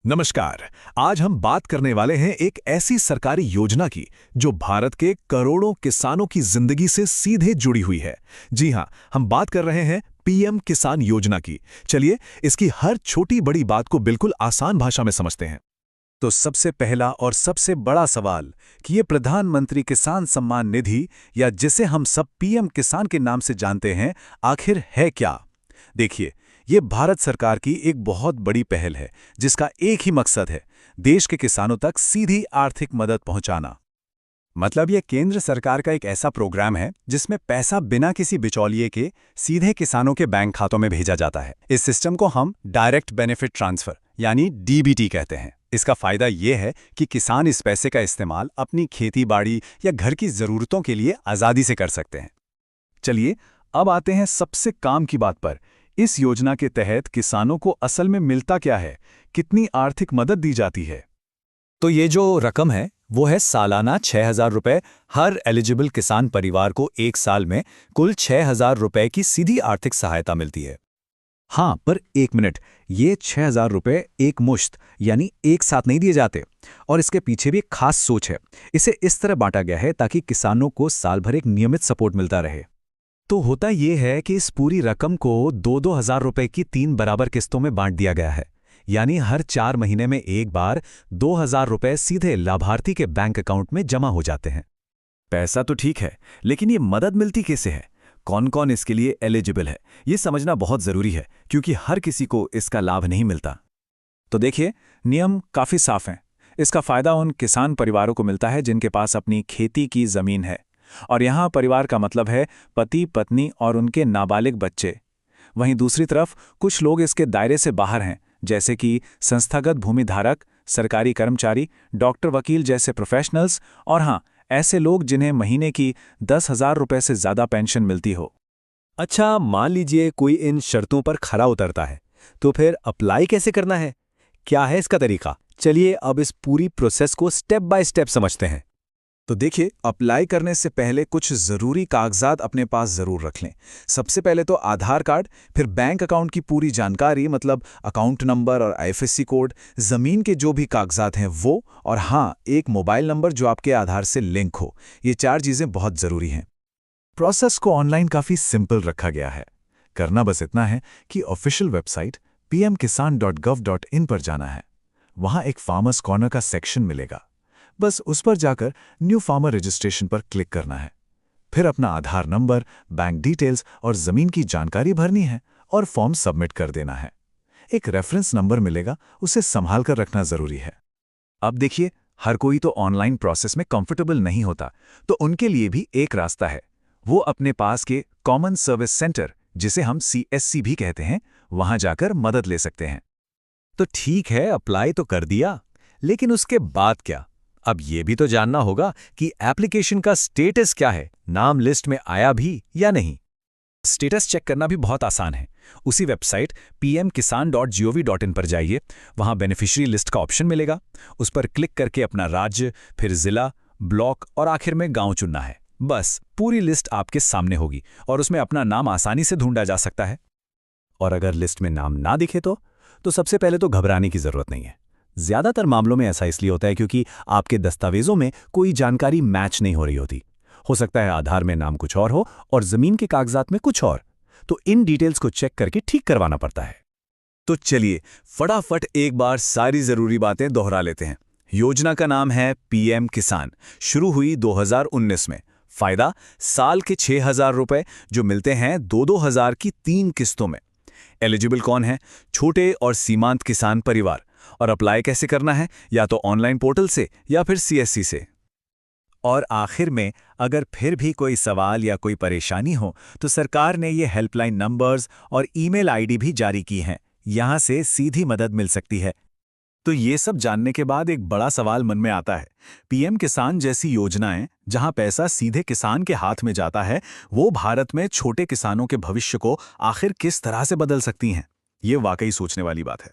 नमस्कार। आज हम बात करने वाले हैं एक ऐसी सरकारी योजना की जो भारत के करोड़ों किसानों की जिंदगी से सीधे जुड़ी हुई है। जी हां, हम बात कर रहे हैं पीएम किसान योजना की। चलिए इसकी हर छोटी बड़ी बात को बिल्कुल आसान भाषा में समझते हैं। तो सबसे पहला और सबसे बड़ा सवाल कि ये प्रधानमंत्री किसान सम्मान निधि या जिसे हम सब पीएम किसान के नाम से जानते हैं, आखिर है क्या? देखिए, ये भारत सरकार की एक बहुत बड़ी पहल है जिसका एक ही मकसद है, देश के किसानों तक सीधी आर्थिक मदद पहुंचाना। मतलब ये केंद्र सरकार का एक ऐसा प्रोग्राम है जिसमें पैसा बिना किसी बिचौलिए के सीधे किसानों के बैंक खातों में भेजा जाता है। इस सिस्टम को हम डायरेक्ट बेनिफिट ट्रांसफर यानी डीबीटी कहते हैं। इसका फायदा ये है कि किसान इस पैसे का इस्तेमाल अपनी खेती बाड़ी या घर की जरूरतों के लिए आज़ादी से कर सकते हैं। चलिए अब आते हैं सबसे काम की बात पर। इस योजना के तहत किसानों को असल में मिलता क्या है, कितनी आर्थिक मदद दी जाती है? तो ये जो रकम है वो है सालाना 6,000 रुपए। हर एलिजिबल किसान परिवार को एक साल में कुल 6,000 रुपए की सीधी आर्थिक सहायता मिलती है। हाँ, पर एक मिनट, ये 6,000 रुपए एक मुश्त यानी एक साथ नहीं दिए जाते। और इसके पीछे भी एक खास सोच है। इसे इस तरह बांटा गया है ताकि किसानों को साल भर एक नियमित सपोर्ट मिलता रहे। तो होता ये है कि इस पूरी रकम को 2-2 हज़ार रुपए की 3 बराबर किस्तों में बांट दिया गया है। यानी हर 4 महीने में एक बार 2,000 रुपए सीधे लाभार्थी के बैंक अकाउंट में जमा हो जाते हैं। पैसा तो ठीक है, लेकिन ये मदद मिलती कैसे है? कौन कौन इसके लिए एलिजिबल है, ये समझना बहुत जरूरी है, क्योंकि हर किसी को इसका लाभ नहीं मिलता। तो देखिए, नियम काफी साफ हैं। इसका फायदा उन किसान परिवारों को मिलता है जिनके पास अपनी खेती की जमीन है। और यहाँ परिवार का मतलब है पति, पत्नी और उनके नाबालिग बच्चे। वहीं दूसरी तरफ कुछ लोग इसके दायरे से बाहर हैं, जैसे कि संस्थागत भूमि धारक, सरकारी कर्मचारी, डॉक्टर, वकील जैसे प्रोफेशनल्स, और हाँ, ऐसे लोग जिन्हें महीने की 10,000 रुपए से ज़्यादा पेंशन मिलती हो। अच्छा, मान लीजिए कोई इन शर्तों पर खरा उतरता है, तो फिर अप्लाई कैसे करना है? क्या है इसका तरीका? चलिए अब इस पूरी प्रोसेस को स्टेप बाय स्टेप समझते हैं। तो देखिए, अप्लाई करने से पहले कुछ ज़रूरी कागजात अपने पास ज़रूर रख लें। सबसे पहले तो आधार कार्ड, फिर बैंक अकाउंट की पूरी जानकारी, मतलब अकाउंट नंबर और आईएफएससी कोड, ज़मीन के जो भी कागजात हैं वो, और हाँ, एक मोबाइल नंबर जो आपके आधार से लिंक हो। ये 4 चीज़ें बहुत ज़रूरी हैं। प्रोसेस को ऑनलाइन काफ़ी सिंपल रखा गया है। करना बस इतना है कि ऑफिशियल वेबसाइट pmkisan.gov.in पर जाना है। वहाँ एक फार्मर्स कॉर्नर का सेक्शन मिलेगा। बस उस पर जाकर न्यू फार्मर रजिस्ट्रेशन पर क्लिक करना है। फिर अपना आधार नंबर, बैंक डिटेल्स और ज़मीन की जानकारी भरनी है और फॉर्म सबमिट कर देना है। एक रेफरेंस नंबर मिलेगा, उसे संभाल कर रखना ज़रूरी है। अब देखिए, हर कोई तो ऑनलाइन प्रोसेस में कंफर्टेबल नहीं होता, तो उनके लिए भी एक रास्ता है। वो अपने पास के कॉमन सर्विस सेंटर, जिसे हम CSC भी कहते हैं, वहां जाकर मदद ले सकते हैं। तो ठीक है, अप्लाई तो कर दिया, लेकिन उसके बाद क्या? अब ये भी तो जानना होगा कि एप्लीकेशन का स्टेटस क्या है, नाम लिस्ट में आया भी या नहीं। स्टेटस चेक करना भी बहुत आसान है। उसी वेबसाइट pmkisan.gov.in पर जाइए। वहां बेनिफिशियरी लिस्ट का ऑप्शन मिलेगा। उस पर क्लिक करके अपना राज्य, फिर जिला, ब्लॉक और आखिर में गांव चुनना है। बस पूरी लिस्ट आपके सामने होगी और उसमें अपना नाम आसानी से ढूंढा जा सकता है। और अगर लिस्ट में नाम ना दिखे तो सबसे पहले तो घबराने की जरूरत नहीं है। ज्यादातर मामलों में ऐसा इसलिए होता है क्योंकि आपके दस्तावेजों में कोई जानकारी मैच नहीं हो रही होती। हो सकता है आधार में नाम कुछ और हो और जमीन के कागजात में कुछ और। तो इन डिटेल्स को चेक करके ठीक करवाना पड़ता है। तो चलिए फटाफट एक बार सारी जरूरी बातें दोहरा लेते हैं। योजना का नाम है पीएम किसान। शुरू हुई 2019 में। फायदा साल के 6,000 रुपए जो मिलते हैं 2-2 हज़ार की 3 किस्तों में। एलिजिबल कौन है? छोटे और सीमांत किसान परिवार। और अप्लाई कैसे करना है? या तो ऑनलाइन पोर्टल से या फिर CSC से। और आखिर में अगर फिर भी कोई सवाल या कोई परेशानी हो तो सरकार ने ये हेल्पलाइन नंबर्स और ईमेल आईडी भी जारी की हैं। यहाँ से सीधी मदद मिल सकती है। तो ये सब जानने के बाद एक बड़ा सवाल मन में आता है। पीएम किसान जैसी योजनाएं जहां पैसा सीधे किसान के हाथ में जाता है, वो भारत में छोटे किसानों के भविष्य को आखिर किस तरह से बदल सकती हैं? ये वाकई सोचने वाली बात है।